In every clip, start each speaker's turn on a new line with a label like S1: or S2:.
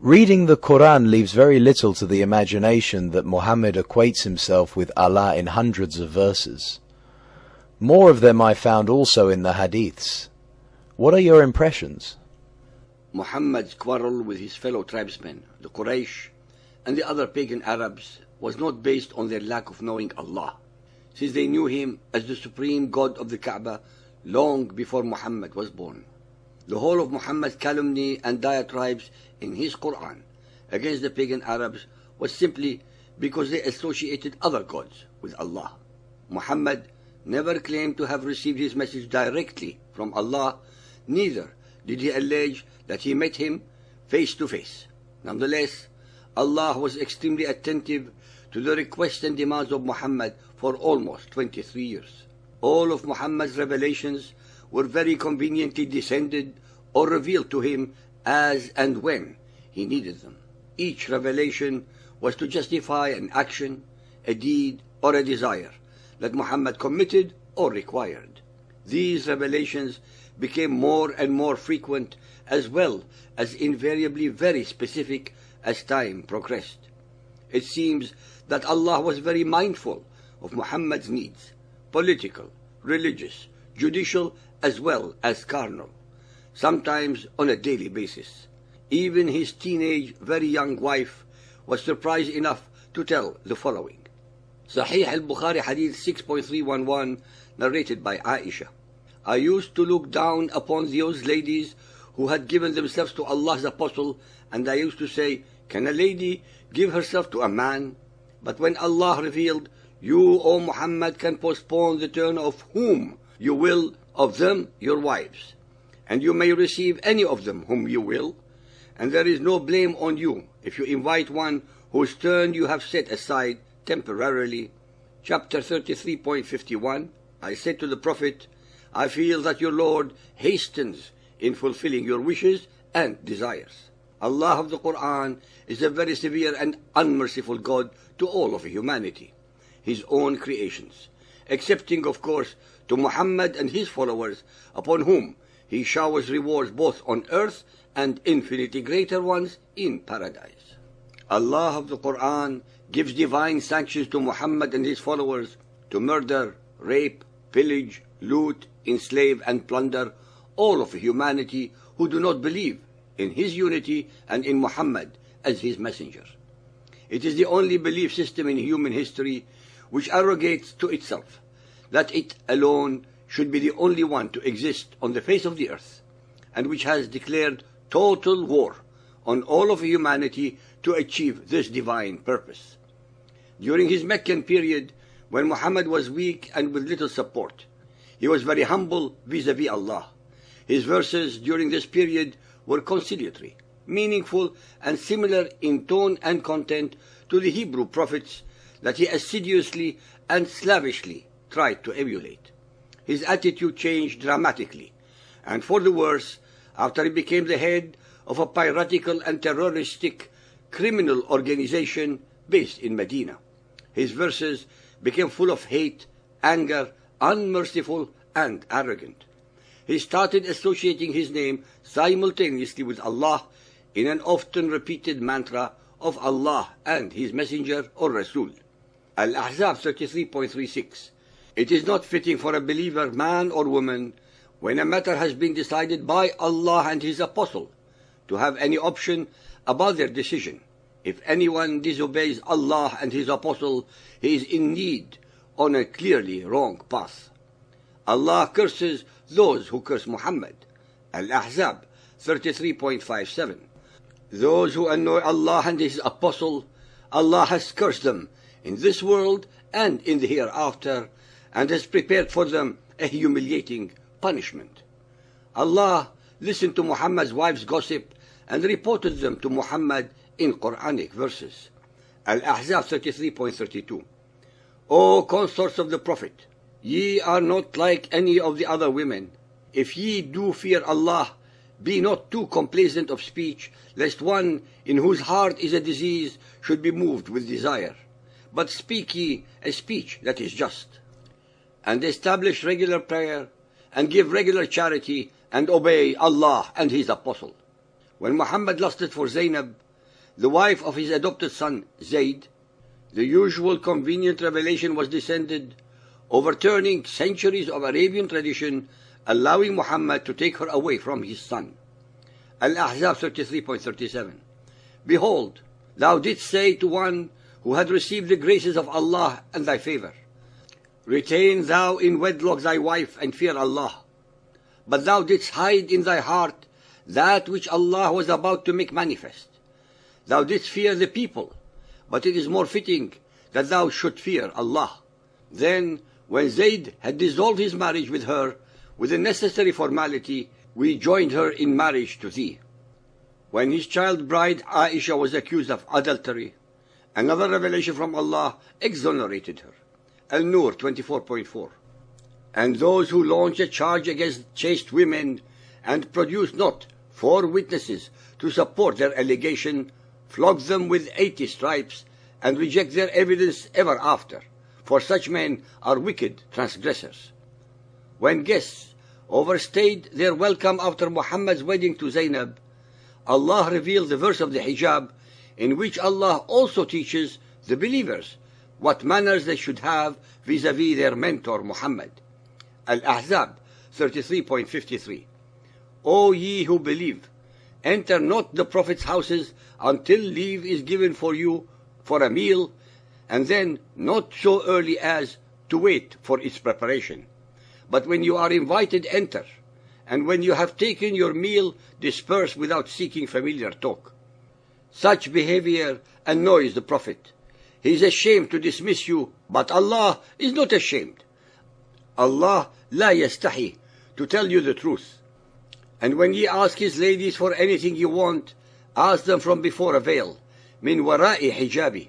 S1: Reading the Quran leaves very little to the imagination that Muhammad equates himself with Allah in hundreds of verses. More of them I found also in the Hadiths. What are your impressions?
S2: Muhammad's quarrel with his fellow tribesmen, the Quraysh, and the other pagan Arabs was not based on their lack of knowing Allah, since they knew him as the supreme God of the Kaaba long before Muhammad was born. The whole of Muhammad's calumny and diatribes in his Quran against the pagan Arabs was simply because they associated other gods with Allah. Muhammad never claimed to have received his message directly from Allah, neither did he allege that he met him face to face. Nonetheless, Allah was extremely attentive to the requests and demands of Muhammad for almost 23 years. All of Muhammad's revelations were very conveniently descended or revealed to him as and when he needed them. Each revelation was to justify an action, a deed, or a desire that Muhammad committed or required. These revelations became more and more frequent, as well as invariably very specific as time progressed. It seems that Allah was very mindful of Muhammad's needs, political, religious, judicial, as well as carnal, sometimes on a daily basis. Even his teenage, very young wife was surprised enough to tell the following. Sahih al-Bukhari Hadith 6.311, narrated by Aisha. I used to look down upon those ladies who had given themselves to Allah's apostle, and I used to say, can a lady give herself to a man? But when Allah revealed, you, O Muhammad, can postpone the turn of whom you will of them your wives, and you may receive any of them whom you will, and there is no blame on you if you invite one whose turn you have set aside temporarily. Chapter 33.51. I said to the Prophet, I feel that your Lord hastens in fulfilling your wishes and desires. Allah of the Quran is a very severe and unmerciful God to all of humanity, his own creations, excepting, of course, to Muhammad and his followers, upon whom he showers rewards both on earth and infinitely greater ones in paradise. Allah of the Quran gives divine sanctions to Muhammad and his followers to murder, rape, pillage, loot, enslave, and plunder all of humanity who do not believe in his unity and in Muhammad as his messenger. It is the only belief system in human history which arrogates to itself that it alone should be the only one to exist on the face of the earth, and which has declared total war on all of humanity to achieve this divine purpose. During his Meccan period, when Muhammad was weak and with little support, he was very humble vis-à-vis Allah. His verses during this period were conciliatory, meaningful, and similar in tone and content to the Hebrew prophets that he assiduously and slavishly tried to emulate. His attitude changed dramatically, and for the worse, after he became the head of a piratical and terroristic criminal organization based in Medina. His verses became full of hate, anger, unmerciful, and arrogant. He started associating his name simultaneously with Allah in an often repeated mantra of Allah and his messenger or Rasul. Al-Ahzab 33.36. It is not fitting for a believer, man or woman, when a matter has been decided by Allah and his apostle, to have any option about their decision. If anyone disobeys Allah and his apostle, he is indeed on a clearly wrong path. Allah curses those who curse Muhammad. Al-Ahzab 33.57. Those who annoy Allah and his apostle, Allah has cursed them in this world and in the hereafter, and has prepared for them a humiliating punishment. Allah listened to Muhammad's wife's gossip and reported them to Muhammad in Quranic verses. Al-Ahzab 33.32. O consorts of the Prophet, ye are not like any of the other women. If ye do fear Allah, be not too complacent of speech, lest one in whose heart is a disease should be moved with desire. But speak ye a speech that is just, and establish regular prayer, and give regular charity, and obey Allah and his apostle. When Muhammad lusted for Zainab, the wife of his adopted son Zayd, the usual convenient revelation was descended, overturning centuries of Arabian tradition, allowing Muhammad to take her away from his son. Al-Ahzab 33.37. Behold, thou didst say to one who had received the graces of Allah and thy favor, retain thou in wedlock thy wife and fear Allah. But thou didst hide in thy heart that which Allah was about to make manifest. Thou didst fear the people, but it is more fitting that thou should fear Allah. Then, when Zayd had dissolved his marriage with her, with the necessary formality, we joined her in marriage to thee. When his child bride Aisha was accused of adultery, another revelation from Allah exonerated her. Al-Nur 24.4. And those who launch a charge against chaste women and produce not 4 witnesses to support their allegation, flog them with 80 stripes and reject their evidence ever after, for such men are wicked transgressors. When guests overstayed their welcome after Muhammad's wedding to Zainab, Allah revealed the verse of the hijab, in which Allah also teaches the believers what manners they should have vis-à-vis their mentor Muhammad. Al-Ahzab 33.53. O ye who believe, enter not the Prophet's houses until leave is given for you for a meal, and then not so early as to wait for its preparation. But when you are invited, enter, and when you have taken your meal, disperse without seeking familiar talk. Such behavior annoys the Prophet. He is ashamed to dismiss you, but Allah is not ashamed. Allah la yastahi, to tell you the truth. And when ye ask his ladies for anything you want, ask them from before a veil, min wara'i hijabi.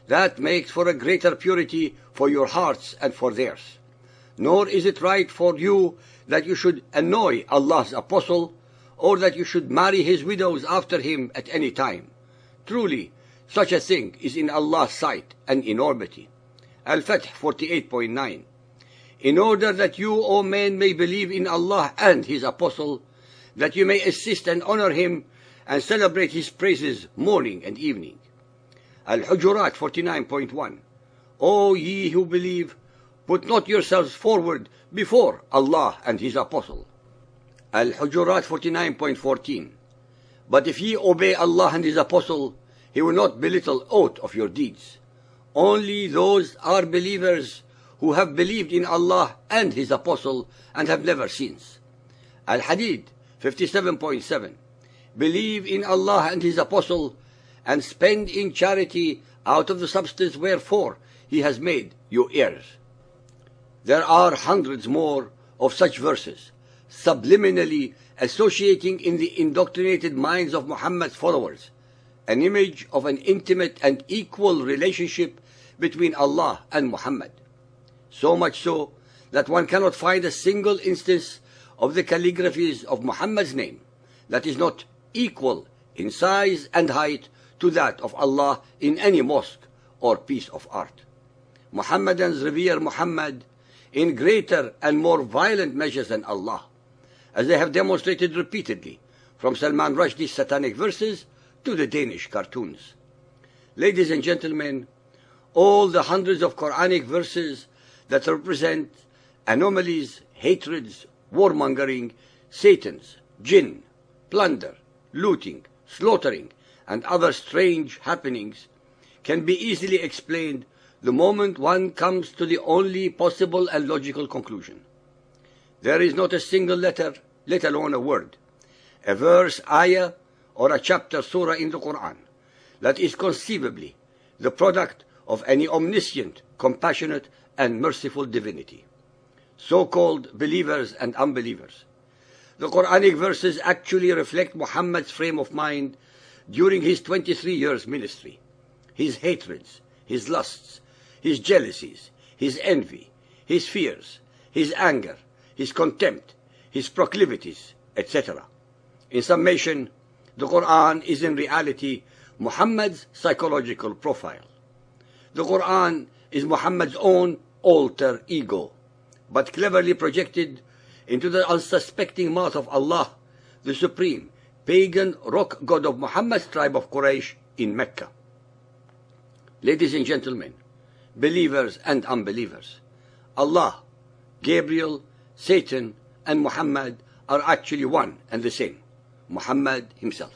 S2: That makes for a greater purity for your hearts and for theirs. Nor is it right for you that you should annoy Allah's apostle, or that you should marry his widows after him at any time. Truly, such a thing is in Allah's sight an enormity. Al-Fath 48.9. In order that you, O men, may believe in Allah and his apostle, that you may assist and honor him and celebrate his praises morning and evening. Al-Hujurat 49.1. O ye who believe, put not yourselves forward before Allah and his apostle. Al-Hujurat 49.14. But if ye obey Allah and his apostle, he will not belittle aught of your deeds. Only those are believers who have believed in Allah and his apostle and have never sinned. Al-Hadid 57.7. Believe in Allah and his apostle, and spend in charity out of the substance wherefore he has made you heirs. There are hundreds more of such verses, subliminally associating in the indoctrinated minds of Muhammad's followers an image of an intimate and equal relationship between Allah and Muhammad. So much so that one cannot find a single instance of the calligraphies of Muhammad's name that is not equal in size and height to that of Allah in any mosque or piece of art. Muhammadans revere Muhammad in greater and more violent measures than Allah, as they have demonstrated repeatedly, from Salman Rushdie's satanic verses to the Danish cartoons. Ladies and gentlemen, all the hundreds of Quranic verses that represent anomalies, hatreds, warmongering, satans, jinn, plunder, looting, slaughtering, and other strange happenings can be easily explained the moment one comes to the only possible and logical conclusion. There is not a single letter, let alone a word, a verse, ayah, or a chapter, surah in the Quran, that is conceivably the product of any omniscient, compassionate, and merciful divinity. So-called believers and unbelievers. The Quranic verses actually reflect Muhammad's frame of mind during his 23 years ministry, his hatreds, his lusts, his jealousies, his envy, his fears, his anger, his contempt, his proclivities, etc. In summation, the Quran is in reality Muhammad's psychological profile. The Quran is Muhammad's own alter ego, but cleverly projected into the unsuspecting mouth of Allah, the supreme pagan rock god of Muhammad's tribe of Quraysh, in Mecca. Ladies and gentlemen, believers and unbelievers, Allah, Gabriel, Satan, and Muhammad are actually one and the same, Muhammad himself.